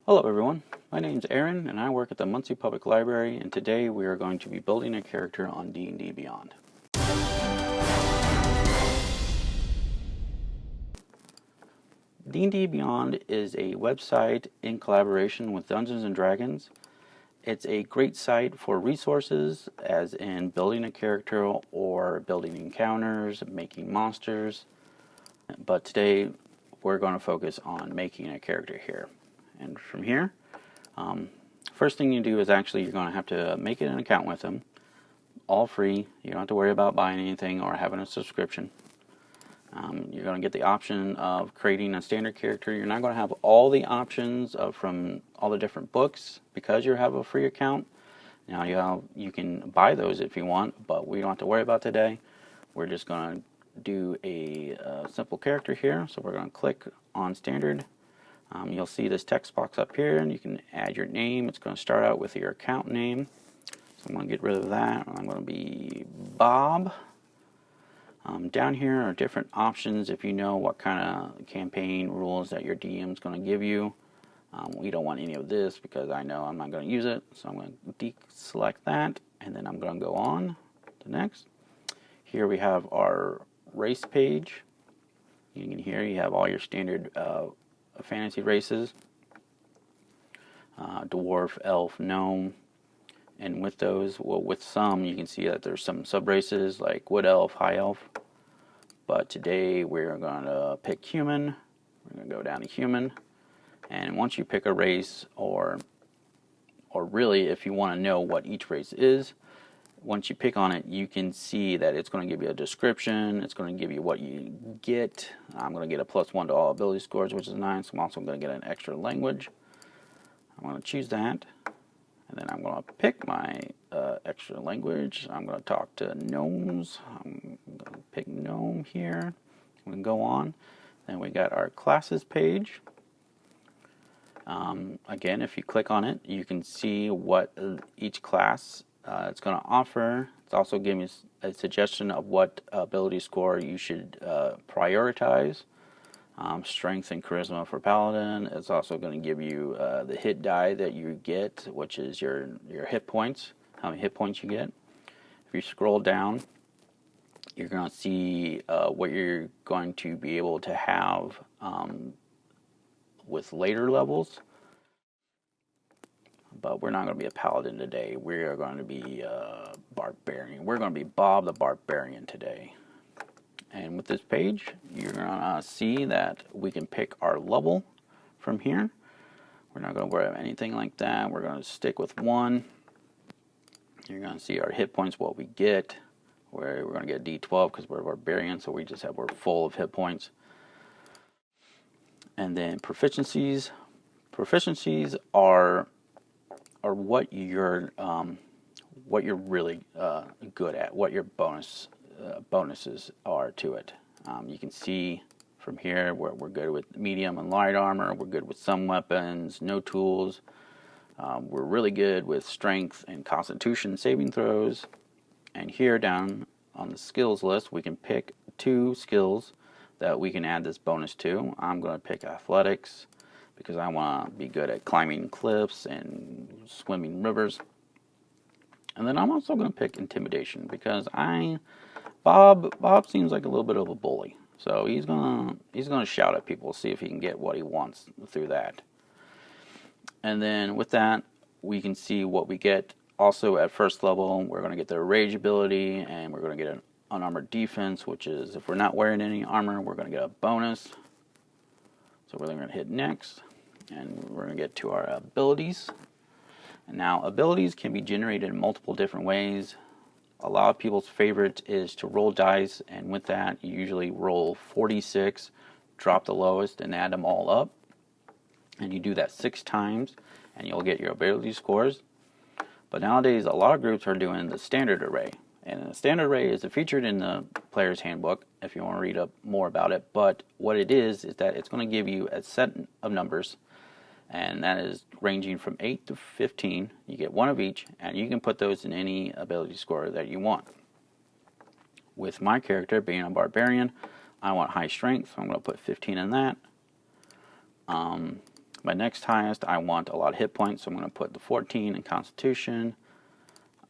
Hello everyone, my name is Aaron and I work at the Muncie Public Library, and today we are going to be building a character on D&D Beyond. D&D Beyond is a website in collaboration with Dungeons & Dragons. It's a great site for resources, as in building a character or building encounters, making monsters. But today we're going to focus on making a character here. And from here, first thing you do is you're going to have to make an account with them. All free. You don't have to worry about buying anything or having a subscription. You're going to get the option of creating a standard character. You're not going to have all the options from all the different books because you have a free account. Now you can buy those if you want, but we don't have to worry about today. We're just going to do a simple character here. So we're going to click on standard. You'll see this text box up here, and you can add your name. It's going to start out with your account name. So I'm going to get rid of that. I'm going to be Bob. Down here are different options if you know what kind of campaign rules that your DM is going to give you. We don't want any of this because I know I'm not going to use it. So I'm going to deselect that, and then I'm going to go on to next. Here we have our race page. You can hear you have all your standard fantasy races. Dwarf, elf, gnome. And with those, with some, you can see that there's some sub-races like wood elf, high elf. But today we're going to pick human. We're going to go down to human. And once you pick a race, or really if you want to know what each race is, once you pick on it, you can see that it's going to give you a description. It's going to give you what you get. I'm going to get a +1 to all ability scores, which is 9. So I'm also going to get an extra language. I'm going to choose that. And then I'm going to pick my extra language. I'm going to talk to gnomes. I'm going to pick gnome here. We can go on. Then we got our classes page. Again, if you click on it, you can see what each class it's going to offer. It's also giving you a suggestion of what ability score you should prioritize. Strength and charisma for paladin. It's also going to give you the hit die that you get, which is your hit points, how many hit points you get. If you scroll down, you're going to see what you're going to be able to have with later levels. But we're not going to be a paladin today. We are going to be a barbarian. We're going to be Bob the Barbarian today. And with this page, you're going to see that we can pick our level from here. We're not going to worry about anything like that. We're going to stick with 1. You're going to see our hit points, what we get. We're going to get D12 because we're barbarian, so we're full of hit points. And then proficiencies. Proficiencies are what you're really good at, what your bonuses are to it. You can see from here we're good with medium and light armor. We're good with some weapons, no tools. We're really good with strength and constitution saving throws. And here down on the skills list, we can pick 2 skills that we can add this bonus to. I'm going to pick athletics because I want to be good at climbing cliffs and swimming rivers. And then I'm also going to pick intimidation because Bob seems like a little bit of a bully. So he's gonna shout at people, see if he can get what he wants through that. And then with that, we can see what we get. Also at first level, we're going to get the rage ability, and we're going to get an unarmored defense, which is if we're not wearing any armor, we're going to get a bonus. So we're going to hit next, and we're going to get to our abilities. And now abilities can be generated in multiple different ways. A lot of people's favorite is to roll dice, and with that you usually roll 46, drop the lowest, and add them all up. And you do that 6 times, and you'll get your ability scores. But nowadays a lot of groups are doing the standard array. And the standard array is featured in the player's handbook if you want to read up more about it. But what it is that it's going to give you a set of numbers, and that is ranging from 8 to 15. You get 1 of each, and you can put those in any ability score that you want. With my character being a barbarian, I want high strength, so I'm going to put 15 in that. My next highest, I want a lot of hit points, so I'm going to put the 14 in Constitution.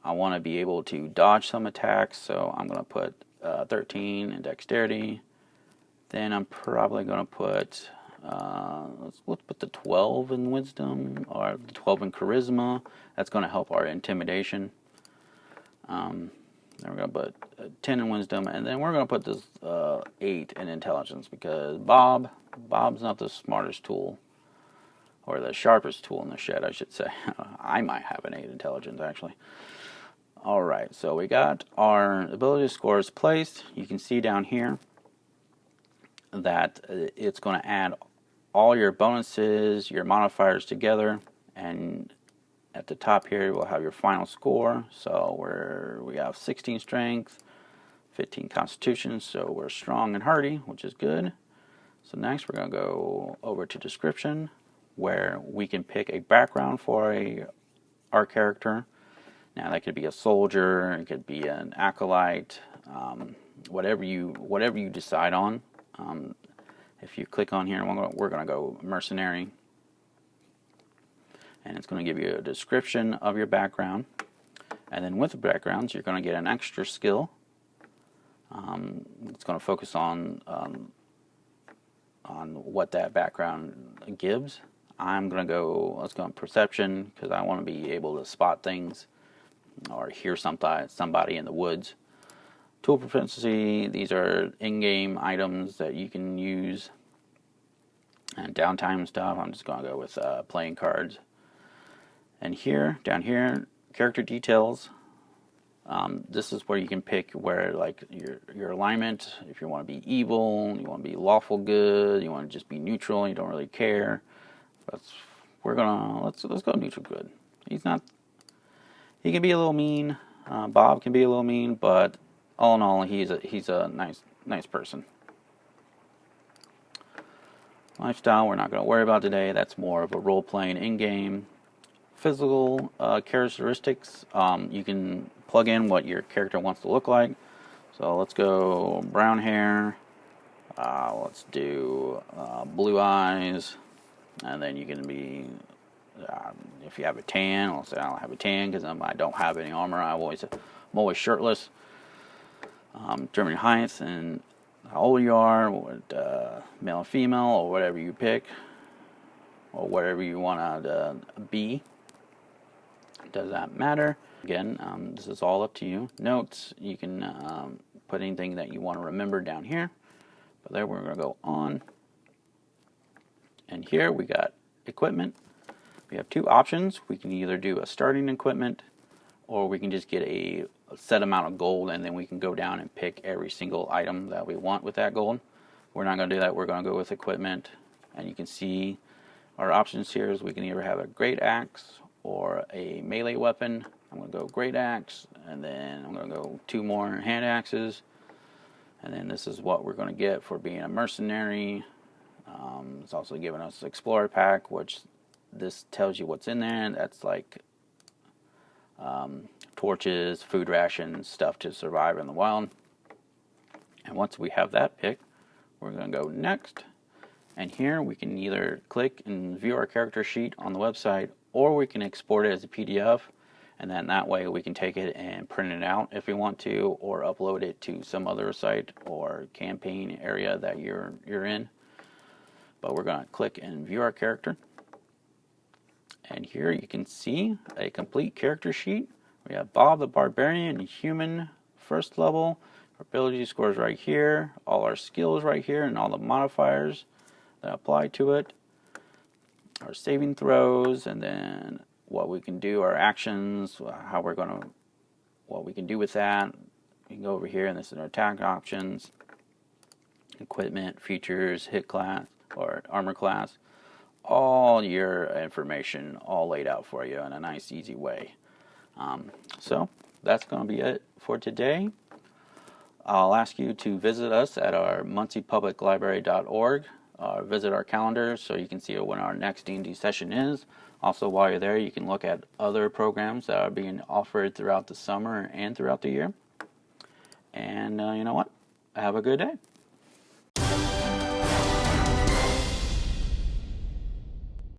I want to be able to dodge some attacks, so I'm going to put 13 in Dexterity. Then I'm probably going to put, let's put the 12 in Wisdom, or the 12 in Charisma. That's going to help our Intimidation. Then we're going to put 10 in Wisdom, and then we're going to put this 8 in Intelligence, because Bob's not the smartest tool, or the sharpest tool in the shed, I should say. I might have an 8 Intelligence, actually. Alright, so we got our ability scores placed. You can see down here that it's going to add all your bonuses, your modifiers together, and at the top here we'll have your final score. So we have 16 strength, 15 constitution, so we're strong and hardy, which is good. So next we're going to go over to description, where we can pick a background for our character. Now that could be a soldier, it could be an acolyte, whatever you decide on. If you click on here, we're going to go mercenary, and it's going to give you a description of your background. And then with the backgrounds, you're going to get an extra skill. It's going to focus on what that background gives. Let's go on perception, because I want to be able to spot things or hear somebody in the woods. Tool proficiency, these are in-game items that you can use. And downtime stuff, I'm just going to go with playing cards. And down here, character details. This is where you can pick where, like, your alignment, if you want to be evil, you want to be lawful good, you want to just be neutral, you don't really care. Let's go neutral good. He can be a little mean. Bob can be a little mean, but all in all, he's a nice person. Lifestyle, we're not going to worry about today. That's more of a role-playing in-game. Physical characteristics, you can plug in what your character wants to look like. So let's go brown hair. Let's do blue eyes, and then you can be. If you have a tan, I'll say I don't have a tan because I don't have any armor. I'm always shirtless. Determine your height and how old you are, male or female, or whatever you pick, or whatever you want to be. Does that matter? Again, this is all up to you. Notes, you can put anything that you want to remember down here. But there we're going to go on. And here we got equipment. We have two options. We can either do a starting equipment, or we can just get a set amount of gold, and then we can go down and pick every single item that we want with that gold. We're not going to do that. We're going to go with equipment. And you can see our options here is we can either have a great axe or a melee weapon. I'm going to go great axe, and then I'm going to go 2 more hand axes. And then this is what we're going to get for being a mercenary. It's also giving us Explorer Pack, which this tells you what's in there. That's like torches, food rations, stuff to survive in the wild. And once we have that picked, we're going to go next. And here we can either click and view our character sheet on the website, or we can export it as a PDF. And then that way we can take it and print it out if we want to, or upload it to some other site or campaign area that you're in. But we're going to click and view our character. And here you can see a complete character sheet. We have Bob the Barbarian, human, first level. Our ability scores right here. All our skills right here, and all the modifiers that apply to it. Our saving throws, and then what we can do, our actions, what we can do with that. We can go over here, and this is our attack options, equipment, features, hit class, or armor class. All your information all laid out for you in a nice, easy way. So that's going to be it for today. I'll ask you to visit us at our munciepubliclibrary.org. Visit our calendar so you can see when our next D&D session is. Also, while you're there, you can look at other programs that are being offered throughout the summer and throughout the year. And you know what? Have a good day.